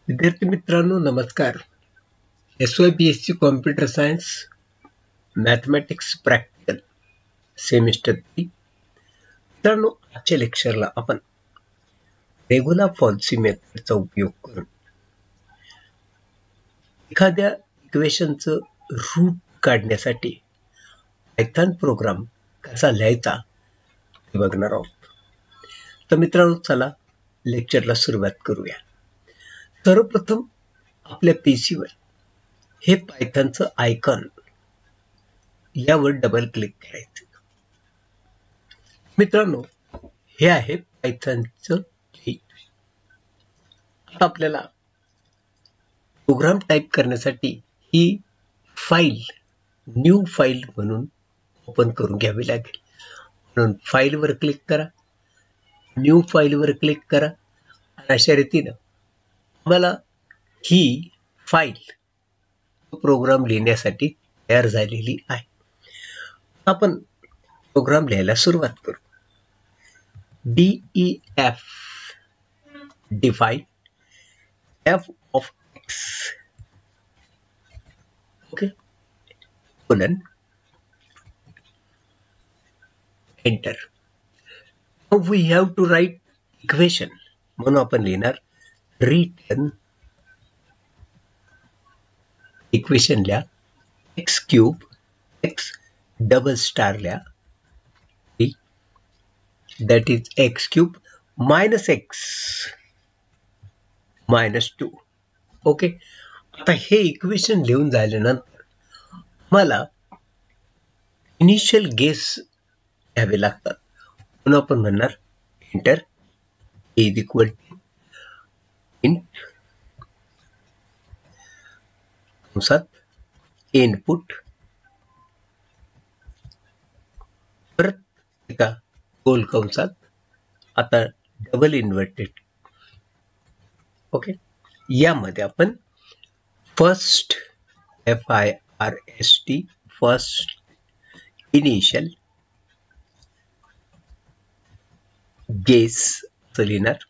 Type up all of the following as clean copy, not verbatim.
विद्यार्थी मित्रांनो नमस्कार. SYBSC computer science mathematics practical semester 3. मित्रांनो आजच्या लेक्चरला आपण रेगुलर-फॉल्सी मेथडचा उपयोग करून एखाद्या इक्वेशनचं रूट काढण्यासाठी पायथन प्रोग्राम कसा लिहायचा हे बघणार आहोत. तर मित्रांनो चला लेक्चरला सुरुवात करूया. सर्वप्रथम आपल्या पीसीवर हे पायथनचं आयकॉन यावर डबल क्लिक करायचं. मित्रांनो हे आहे पायथनचं की. आता आपल्याला प्रोग्राम टाईप करण्यासाठी ही फाईल न्यू फाईल म्हणून ओपन करून घ्यावी लागेल. म्हणून फाईलवर क्लिक करा, न्यू फाईलवर क्लिक करा आणि अशा रीतीनं मला ही फाईल प्रोग्राम लिहिण्यासाठी तयार झालेली आहे. आपण प्रोग्राम लिहायला सुरुवात करू. DEF define f of x okay colon enter. Now we have to write equation म्हणून आपण लिहिणार रिटर्न इक्वेशन लिहा x cube x double star लिहा that is x cube minus x minus 2. Okay. आता हे इक्वेशन लिहून झाल्यानंतर मला इनिशियल गेस घ्यावे लागतात म्हणून आपण म्हणणार enter is equal to int कंसात इनपुट परत एका गोल कंसात आता डबल इन्व्हर्टेड. ओके. यामध्ये आपण first FIRST first initial guess असं लिहिणार.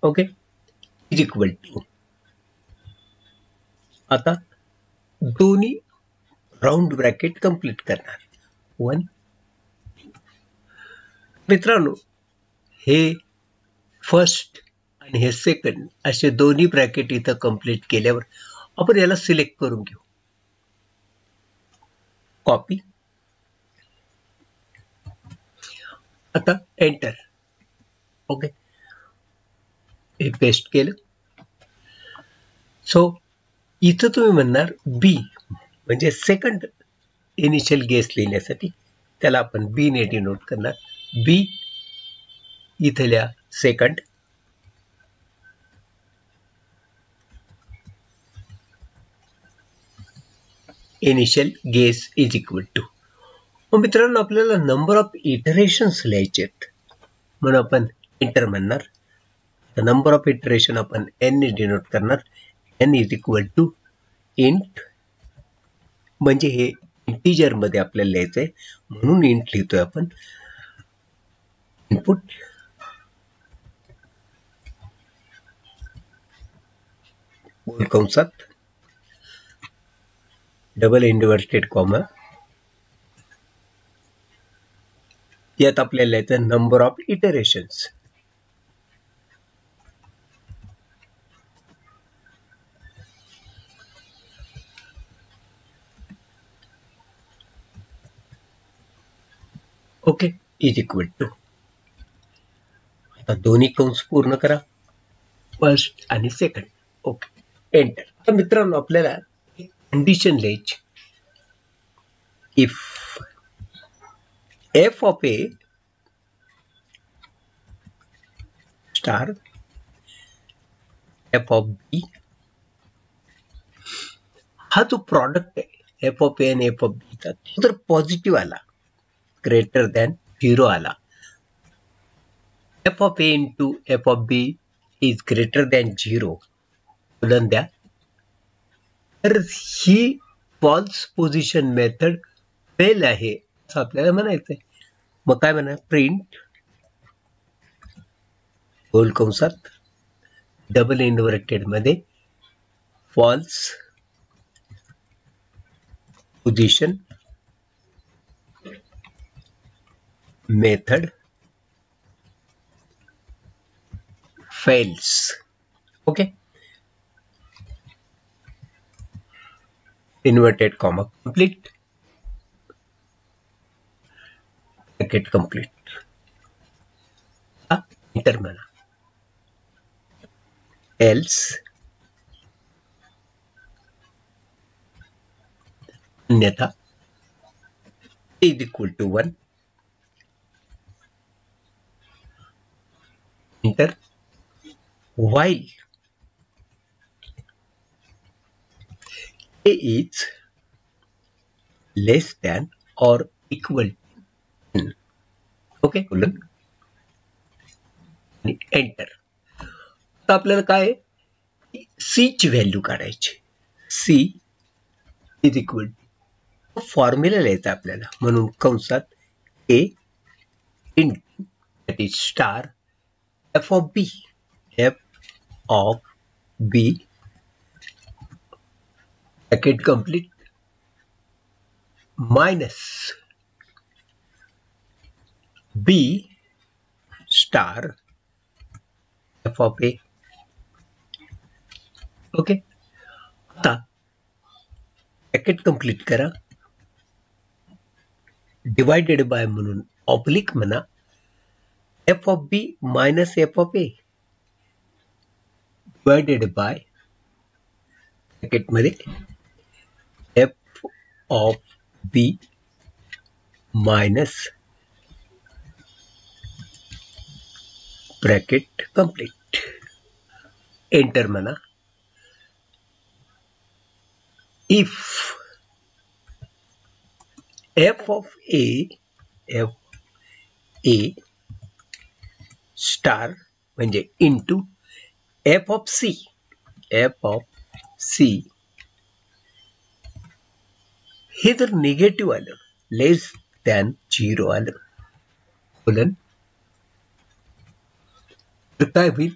ओके इज इक्वल टू आता दोन्ही राऊंड ब्रॅकेट कंप्लीट करणार 1. मित्रांनो हे फर्स्ट आणि हे सेकंड असे दोन्ही ब्रॅकेट इथं कंप्लीट केल्यावर आपण याला सिलेक्ट करून घेऊ. कॉपी आता एंटर. ओके हे पेस्ट केलं. सो इथं तुम्ही म्हणणार बी म्हणजे सेकंड इनिशियल गेस लिहिण्यासाठी त्याला आपण बी ने डिनोट करणार. बी इथल्या second initial guess is equal to. मग मित्रांनो आपल्याला नंबर ऑफ इटरेशन्स लिहायचे आहेत म्हणून आपण एंटर म्हणणार. नंबर ऑफ इटरेशन आपण n ने डिनोट करणार. n is equal to int म्हणजे हे इंटिजर मध्ये आपल्याला लिहायचंय म्हणून इंट लिहितोय आपण. इनपुट गोल कंसात डबल इन्व्हर्टेड कॉमा यात आपल्याला लिहायचं number of iterations. Okay is equal to आता दोन्ही कंस पूर्ण करा फर्स्ट आणि सेकंड. Okay enter. आता मित्रांनो आपल्याला कंडिशन लिहायची. If f of a star f of b हा जो प्रॉडक्ट आहे f of a आणि f of b चा तो जर पॉझिटिव्ह आला ग्रेटर दॅन 0 आला f of a into f of b is greater than 0 colon द्या तर ही फॉल्स पोझिशन मेथड फेल आहे असं आपल्याला म्हणायचंय. मग काय म्हणा प्रिंट गोल कंसात डबल इन्व्हर्टेड मध्ये false position method fails. Okay, inverted comma complete, bracket complete. Enter म्हणा. Else अन्यथा is equal to 1. Enter. While a is less than or equal to 10. Okay, आणि एंटर. तर आपल्याला काय सी ची व्हॅल्यू काढायची. C is equal to formula लिहायचा आपल्याला, म्हणून कंसात A into that is star F of B, F of B bracket complete minus B star F of A. Okay, आता ब्रॅकेट कंप्लीट करा. डिवायडेड बाय म्हणून oblique म्हणा F of B minus F of A divided by bracket मध्ये F of B minus bracket complete. Enter म्हणा. If F of A star म्हणजे into F of C हे जर negative आलं, लेस than 0 आलं colon, तर काय होईल.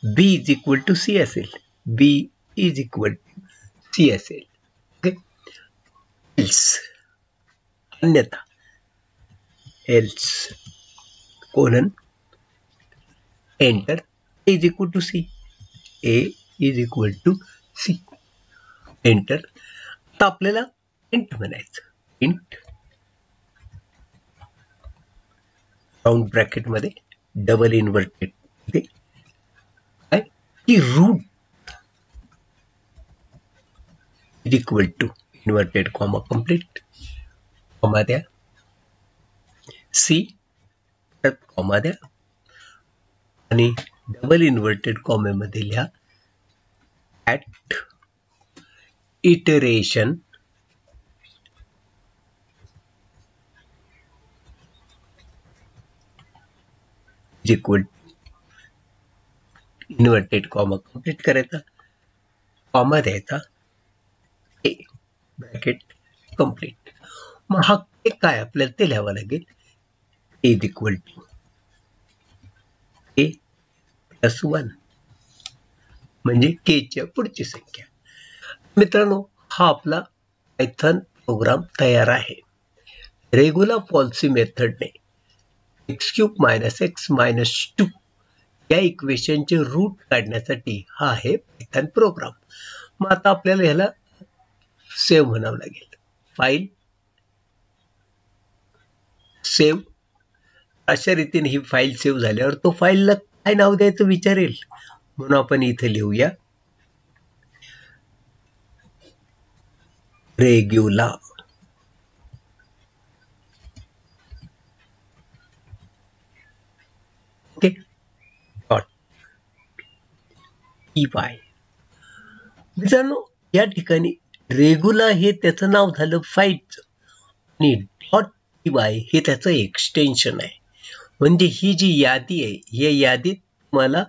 B is equal to C असेल. B is equal to C असेल. ओके, एल्स अन्यथा else colon enter. A is equal to C, A is equal to C enter. आता आपल्याला इंट म्हणायचं. इंट राऊंड ब्रॅकेट मध्ये डबल इन्व्हर्टेड मध्ये काय की root is equal to inverted comma complete comma द्या, सी परत कॉमा द्या आणि डबल इन्व्हर्टेड कॉमेमध्ये लिहा at iteration is equal inverted comma complete करायचा, कॉमा द्यायचा, ए ब्रॅकेट कंप्लीट. मग हा के काय आपल्याला ते लिहावं लागेल. A is equal to A plus 1 म्हणजे के च्या पुढची संख्या. मित्रांनो, हा आपला पायथन प्रोग्राम तयार आहे. रेग्युलर पॉलिसी मेथडने X cube minus X minus 2 या इक्वेशनचे रूट काढण्यासाठी हा आहे पायथन प्रोग्राम. मग आता आपल्याला ह्याला सेव्ह म्हणावं लागेल. File save. अशा रीतीने ही फाईल सेव्ह झाल्यावर तो फाईलला काय नाव द्यायचं विचारेल, म्हणून आपण इथे लिहूया रेग्युलर. Okay, dot py. मित्रांनो, या ठिकाणी रेग्युलर हे त्याचं नाव झालं फाईलचं आणि डॉट py हे त्याचं एक्सटेन्शन आहे. म्हणजे ही जी यादी आहे या यादीत तुम्हाला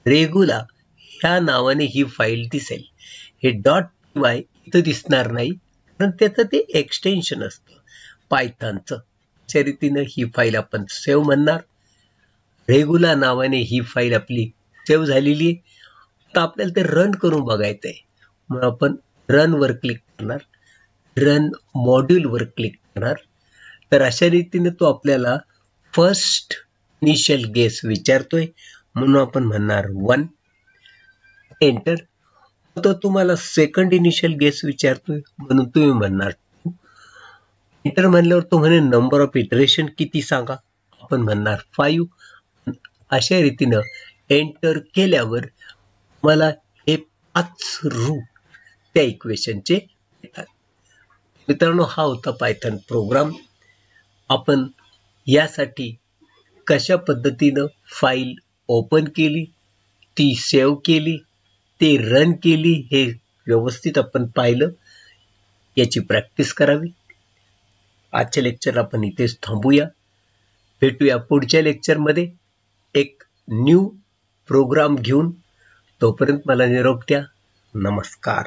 रेग्युलर ह्या नावाने ही फाईल दिसेल. हे डॉट py इथं दिसणार नाही, कारण त्याचं ते एक्सटेन्शन असतं पायथनचं. अशा रीतीनं ही फाईल आपण सेव्ह म्हणणार. रेग्युलर नावाने ही फाईल आपली सेव्ह झालेली आहे. आता आपल्याला ते रन करून बघायचं आहे. मग आपण रनवर क्लिक करणार, रन मॉड्यूलवर क्लिक करणार. तर अशा रीतीने तो आपल्याला फर्स्ट इनिशियल गेस विचारतोय, म्हणून आपण म्हणणार 1, एंटर. तो तुम्हाला सेकंड इनिशियल गेस विचारतोय, म्हणून तुम्ही म्हणणार 2. एंटर म्हणल्यावर तो म्हणे नंबर ऑफ इटरेशन किती सांगा, आपण म्हणणार 5. अशा रीतीनं एंटर केल्यावर मला हे 5 रूट त्या इक्वेशनचे येतात. मित्रांनो, हा होता पायथन प्रोग्राम. आपण यासाठी कशा पद्धतीनं फाईल ओपन केली, ती सेव्ह केली, ते रन केली, हे व्यवस्थित आपण पाहिलं. याची प्रॅक्टिस करावी. आजच्या लेक्चर आपण इथेच थांबूया. भेटूया पुढच्या लेक्चरमध्ये एक न्यू प्रोग्राम घेऊन. तोपर्यंत मला निरोप द्या. नमस्कार.